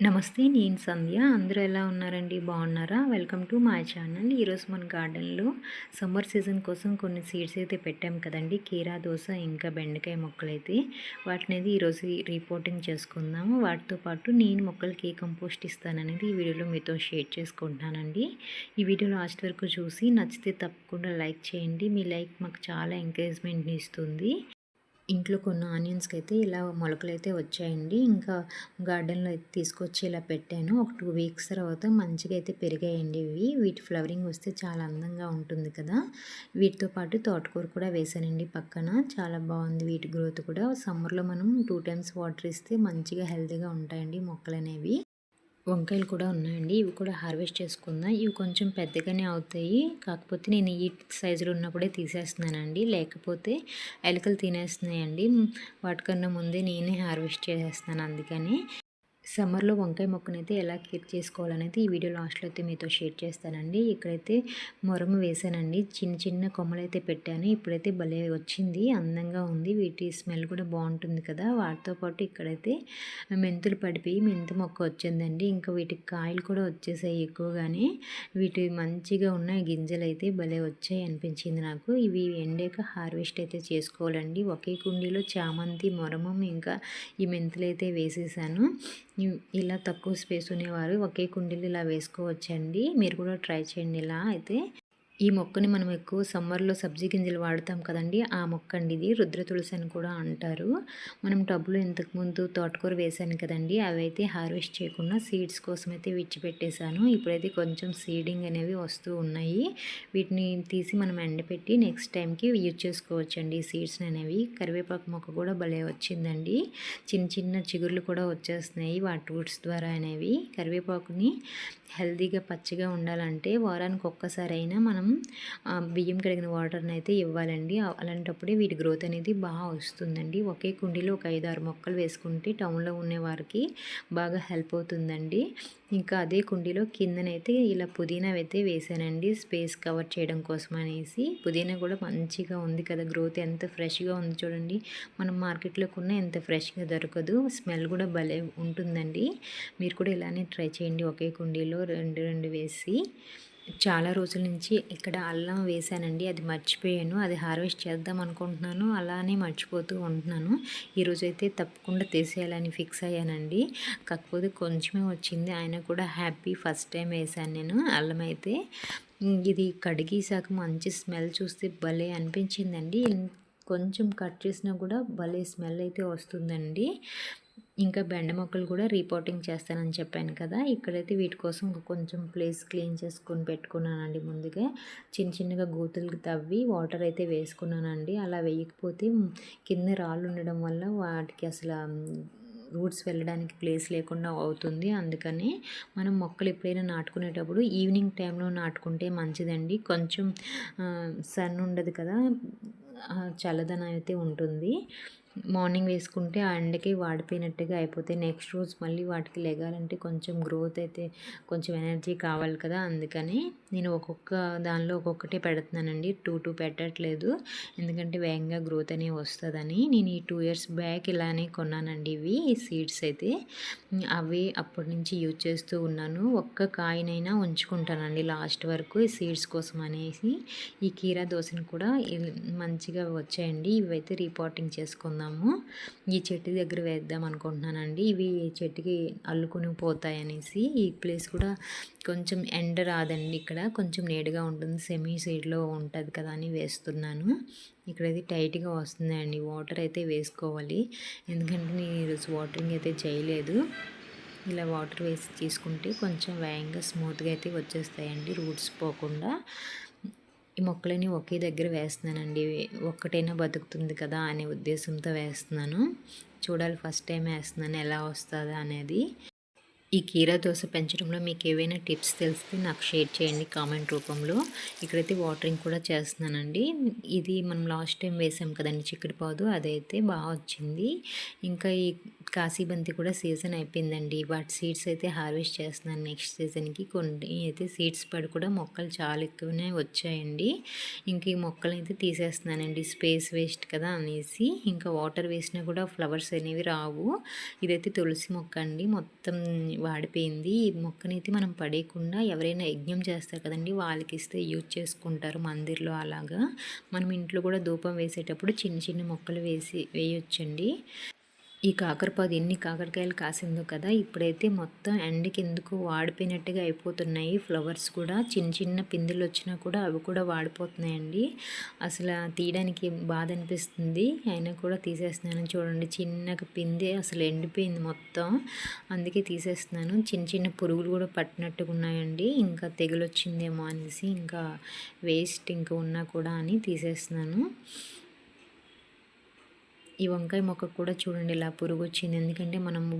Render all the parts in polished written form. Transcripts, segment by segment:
నమస్తే. నేను సంధ్య. అందరూ ఎలా ఉన్నారండి? బాగున్నారా? Welcome to my channel. ఈరోజు మన గార్డెన్లో సమ్మర్ సీజన్ కోసం కొన్ని సీడ్స్ అయితే పెట్టాం కదండి. కీరా దోస ఇంకా బెండకాయ మొక్కలైతే వాటిని ఈరోజు రిపోర్టింగ్ చేసుకుందాము. వాటితో పాటు నేను మొక్కలకి ఏ కంపోస్ట్ ఇస్తాననేది ఈ వీడియోలో మీతో షేర్ చేసుకుంటున్నానండి. ఈ వీడియో లాస్ట్ వరకు చూసి నచ్చితే తప్పకుండా లైక్ చేయండి. మీ లైక్ మాకు చాలా ఎంకరేజ్మెంట్ని ఇస్తుంది. ఇంట్లో కొన్ని ఆనియన్స్కి అయితే ఇలా మొలకలైతే వచ్చాయండి. ఇంకా గార్డెన్లో అయితే తీసుకొచ్చి ఇలా పెట్టాను. ఒక 2 వీక్స్ తర్వాత మంచిగా అయితే పెరిగాయండి ఇవి. వీటి ఫ్లవరింగ్ వస్తే చాలా అందంగా ఉంటుంది కదా. వీటితో పాటు తోటకూర కూడా వేసానండి పక్కన. చాలా బాగుంది వీటి గ్రోత్ కూడా. సమ్మర్లో మనం 2 టైమ్స్ వాటర్ ఇస్తే మంచిగా హెల్తీగా ఉంటాయండి మొక్కలు అనేవి. వంకాయలు కూడా ఉన్నాయండి. ఇవి కూడా హార్వెస్ట్ చేసుకుందాం. ఇవి కొంచెం పెద్దగానే అవుతాయి. కాకపోతే నేను ఈ సైజులో ఉన్నప్పుడే తీసేస్తున్నానండి. లేకపోతే ఎలుకలు తినేస్తున్నాయండి. వాటికన్నా ముందే నేనే హార్వెస్ట్ చేసేస్తున్నాను అందుకని. సమ్మర్లో వంకాయ మొక్కనైతే ఎలా కేర్ చేసుకోవాలనేది ఈ వీడియో లాస్ట్లో అయితే మీతో షేర్ చేస్తానండి. ఇక్కడైతే మొరము వేసానండి. చిన్న చిన్న కొమ్మలైతే పెట్టాను. ఇప్పుడైతే భలే వచ్చింది, అందంగా ఉంది. వీటి స్మెల్ కూడా బాగుంటుంది కదా. వాటితో పాటు ఇక్కడైతే మెంతులు పడిపోయి మెంతు మొక్క వచ్చిందండి. ఇంకా వీటికి కాయలు కూడా వచ్చేసాయి ఎక్కువగానే. వీటి మంచిగా ఉన్న గింజలు అయితే భలే వచ్చాయి అనిపించింది నాకు. ఇవి ఎండాక హార్వెస్ట్ అయితే చేసుకోవాలండి. ఒకే కుండీలో చామంతి, మొరమం ఇంకా ఈ మెంతులు అయితే వేసేసాను. ఇలా తక్కువ స్పేస్ ఉండేవారు ఒకే కుండీలు ఇలా వేసుకోవచ్చండి. మీరు కూడా ట్రై చేయండి ఇలా అయితే. ఈ మొక్కని మనం ఎక్కువ సమ్మర్లో సబ్జీ గింజలు వాడతాం కదండి, ఆ మొక్క అండి ఇది. రుద్ర తులసి అని కూడా అంటారు. మనం టబ్లో ఇంతకుముందు తోటకూర వేసాను కదండి, అవి అయితే హార్వెస్ట్ చేయకుండా సీడ్స్ కోసం అయితే విడిచిపెట్టేశాను. ఇప్పుడైతే కొంచెం సీడింగ్ అనేవి వస్తూ ఉన్నాయి. వీటిని తీసి మనం ఎండపెట్టి నెక్స్ట్ టైంకి యూజ్ చేసుకోవచ్చండి ఈ సీడ్స్ అనేవి. కరివేపాకు మొక్క కూడా భలే వచ్చిందండి. చిన్న చిన్న చిగుర్లు కూడా వచ్చేస్తున్నాయి వాటి రూట్స్ ద్వారా అనేవి. కరివేపాకుని హెల్తీగా పచ్చిగా ఉండాలంటే వారానికి ఒక్కసారి అయినా మనం బియ్యం కడిగిన వాటర్ని అయితే ఇవ్వాలండి. అలాంటప్పుడే వీటి గ్రోత్ అనేది బాగా వస్తుందండి. ఒకే కుండీలో ఒక 5-6 మొక్కలు వేసుకుంటే టౌన్లో ఉండే వారికి బాగా హెల్ప్ అవుతుందండి. ఇంకా అదే కుండీలో కిందనైతే ఇలా పుదీనా అయితే వేసానండి, స్పేస్ కవర్ చేయడం కోసం అనేసి. పుదీనా కూడా మంచిగా ఉంది కదా, గ్రోత్ ఎంత ఫ్రెష్గా ఉంది చూడండి. మనం మార్కెట్లో కొన్న ఎంత ఫ్రెష్గా దొరకదు. స్మెల్ కూడా భలే ఉంటుందండి. మీరు కూడా ఇలానే ట్రై చేయండి. ఒకే కుండీలో రెండు వేసి. చాలా రోజుల నుంచి ఇక్కడ అల్లం వేసానండి, అది మర్చిపోయాను. అది హార్వెస్ట్ చేద్దాం అనుకుంటున్నాను, అలానే మర్చిపోతూ ఉంటున్నాను. ఈరోజైతే తప్పకుండా తీసేయాలని ఫిక్స్ అయ్యానండి. కాకపోతే కొంచెమే వచ్చింది, ఆయన కూడా హ్యాపీ. ఫస్ట్ టైం వేసాను నేను అల్లం అయితే. ఇది కడిగేసాక మంచి స్మెల్ చూస్తే భలే అనిపించిందండి. కొంచెం కట్ చేసినా కూడా భలే స్మెల్ అయితే వస్తుందండి. ఇంకా బెండ మొక్కలు కూడా రీపోటింగ్ చేస్తానని చెప్పాను కదా. ఇక్కడైతే వీటి కోసం కొంచెం ప్లేస్ క్లీన్ చేసుకొని పెట్టుకున్నానండి. ముందుగా చిన్న చిన్నగా గోతులు తవ్వి వాటర్ అయితే వేసుకున్నానండి. అలా వేయకపోతే కింద రాళ్ళు ఉండడం వల్ల వాటికి అసలు రూట్స్ వెళ్ళడానికి ప్లేస్ లేకుండా అవుతుంది. అందుకని మనం మొక్కలు ఎప్పుడైనా నాటుకునేటప్పుడు ఈవినింగ్ టైంలో నాటుకుంటే మంచిదండి. కొంచెం సన్ ఉండదు కదా, చల్లదనం అయితే ఉంటుంది. మార్నింగ్ వేసుకుంటే ఆ ఎండకి వాడిపోయినట్టుగా అయిపోతాయి. నెక్స్ట్ రోజు మళ్ళీ వాటికి లెగాలంటే కొంచెం గ్రోత్ అయితే కొంచెం ఎనర్జీ కావాలి కదా. అందుకని నేను ఒక్కొక్క దానిలో ఒక్కొక్కటే పెడుతున్నానండి. 2 పెట్టట్లేదు, ఎందుకంటే వేగంగా గ్రోత్ అనేవి వస్తుందని. నేను ఈ 2 ఇయర్స్ బ్యాక్ ఇలానే కొన్నానండి ఇవి సీడ్స్ అయితే. అవి అప్పటి నుంచి యూజ్ చేస్తూ ఉన్నాను. ఒక్క కాయనైనా ఉంచుకుంటానండి లాస్ట్ వరకు ఈ సీడ్స్ కోసం అనేసి. ఈ కీరా దోసని కూడా మంచిగా వచ్చాయండి. ఇవైతే రీపాటింగ్ చేసుకుందాం. ఈ చెట్టు దగ్గర వేద్దాం అనుకుంటున్నానండి. ఇవి చెట్టుకి అల్లుకొని పోతాయి అనేసి. ఈ ప్లేస్ కూడా కొంచెం ఎండ రాదండి, ఇక్కడ కొంచెం నీడగా ఉంటుంది, సెమీ సైడ్లో ఉంటుంది కదా అని వేస్తున్నాను. ఇక్కడైతే టైట్గా వస్తుందండి. వాటర్ అయితే వేసుకోవాలి, ఎందుకంటే నేను ఈరోజు వాటరింగ్ అయితే చేయలేదు. ఇలా వాటర్ వేసి తీసుకుంటే కొంచెం వేగంగా స్మూత్గా అయితే వచ్చేస్తాయండి, రూట్స్ పోకుండా. ఈ మొక్కలని ఒకే దగ్గర వేస్తున్నానండి. ఒక్కటైనా బతుకుతుంది కదా అనే ఉద్దేశంతో వేస్తున్నాను. చూడాలి, ఫస్ట్ టైం వేస్తున్నాను ఎలా వస్తుందా అనేది. ఈ కీరా దోస పెంచడంలో మీకు ఏవైనా టిప్స్ తెలిస్తే నాకు షేర్ చేయండి కామెంట్ రూపంలో. ఇక్కడైతే వాటరింగ్ కూడా చేస్తున్నానండి. ఇది మనం లాస్ట్ టైం వేసాం కదండి చిక్కుడుపాదు, అదైతే బాగా వచ్చింది. ఇంకా ఈ కాశీబంతి కూడా సీజన్ అయిపోయిందండి. వాటి సీడ్స్ అయితే హార్వెస్ట్ చేస్తున్నాను నెక్స్ట్ సీజన్కి. కొన్ని అయితే సీడ్స్ పడి కూడా మొక్కలు చాలా ఎక్కువనే వచ్చాయండి. ఇంక ఈ మొక్కలు అయితే తీసేస్తున్నానండి, స్పేస్ వేస్ట్ కదా అనేసి. ఇంకా వాటర్ వేసినా కూడా ఫ్లవర్స్ అనేవి రావు. ఇదైతే తులసి మొక్క అండి. మొత్తం వాడిపోయింది. ఈ మొక్కనైతే మనం పడేయకుండా ఎవరైనా యజ్ఞం చేస్తారు కదండీ! వాళ్ళకిస్తే యూజ్ చేసుకుంటారు మందిర్‌లో అలాగా. మనం ఇంట్లో కూడా ధూపం వేసేటప్పుడు చిన్న చిన్న మొక్కలు వేయొచ్చండి. ఈ కాకరపాదు ఎన్ని కాకరకాయలు కాసిందో కదా! ఇప్పుడైతే మొత్తం ఎండకెందుకో వాడిపోయినట్టుగా అయిపోతున్నాయి. ఫ్లవర్స్ కూడా చిన్న చిన్న పిందెలొచ్చినా కూడా అవి కూడా వాడిపోతున్నాయండి. అసల తీయడానికి బాధ అనిపిస్తుంది. అయినా కూడా తీసేస్తున్నాను. చూడండి చిన్నగా పిందె అసలు ఎండిపోయింది మొత్తం. అందుకే తీసేస్తున్నాను. చిన్న చిన్న పురుగులు కూడా పట్టినట్టుగా ఉన్నాయండి. ఇంకా తెగులొచ్చిందేమో అనేసి ఇంకా వేస్ట్ ఇంకా ఉన్నా కూడా అని తీసేస్తున్నాను. ఈ వంకాయ మొక్కకు కూడా చూడండి ఇలా పురుగు వచ్చింది. ఎందుకంటే మనము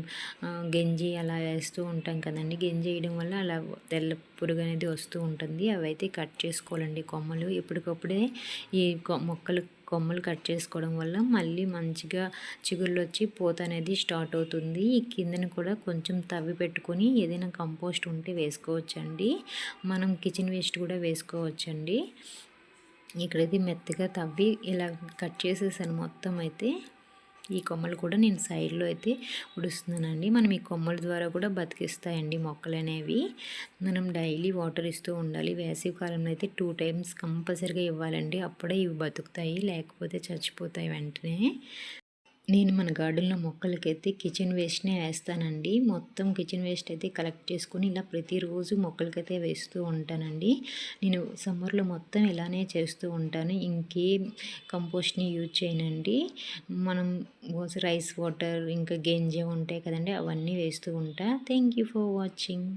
గెంజి అలా వేస్తూ ఉంటాం కదండీ! గెంజి వేయడం వల్ల అలా తెల్ల పురుగు అనేది వస్తూ ఉంటుంది. అవైతే కట్ చేసుకోవాలండి కొమ్మలు. ఎప్పటికప్పుడే ఈ కొమ్మలు కట్ చేసుకోవడం వల్ల మళ్ళీ మంచిగా చిగుళ్ళు వచ్చి పూత అనేది స్టార్ట్ అవుతుంది. ఈ కిందన కూడా కొంచెం తవ్వి పెట్టుకొని ఏదైనా కంపోస్ట్ ఉంటే వేసుకోవచ్చండి. మనం కిచెన్ వేస్ట్ కూడా వేసుకోవచ్చండి. ఇక్కడైతే మెత్తగా తవ్వి ఇలా కట్ చేసేసాను మొత్తం అయితే. ఈ కొమ్మలు కూడా నేను సైడ్లో అయితే ఉడుస్తున్నానండి. మనం ఈ కొమ్మల ద్వారా కూడా బతికిస్తాయండి మొక్కలు అనేవి. మనం డైలీ వాటర్ ఇస్తూ ఉండాలి. వేసవి కాలంలో అయితే 2 టైమ్స్ కంపల్సరీగా ఇవ్వాలండి. అప్పుడే ఇవి బతుకుతాయి, లేకపోతే చచ్చిపోతాయి వెంటనే. నేను మన గార్డెన్లో మొక్కలకైతే కిచెన్ వేస్ట్నే వేస్తానండి. మొత్తం కిచెన్ వేస్ట్ అయితే కలెక్ట్ చేసుకుని ఇలా ప్రతిరోజు మొక్కలకైతే వేస్తూ ఉంటానండి. నేను సమ్మర్లో మొత్తం ఇలానే చేస్తూ ఉంటాను. ఇంకేం కంపోస్ట్ని యూజ్ చేయనండి. మనం రైస్ వాటర్ ఇంకా గంజి ఉంటాయి కదండి, అవన్నీ వేస్తూ ఉంటా. Thank you for watching.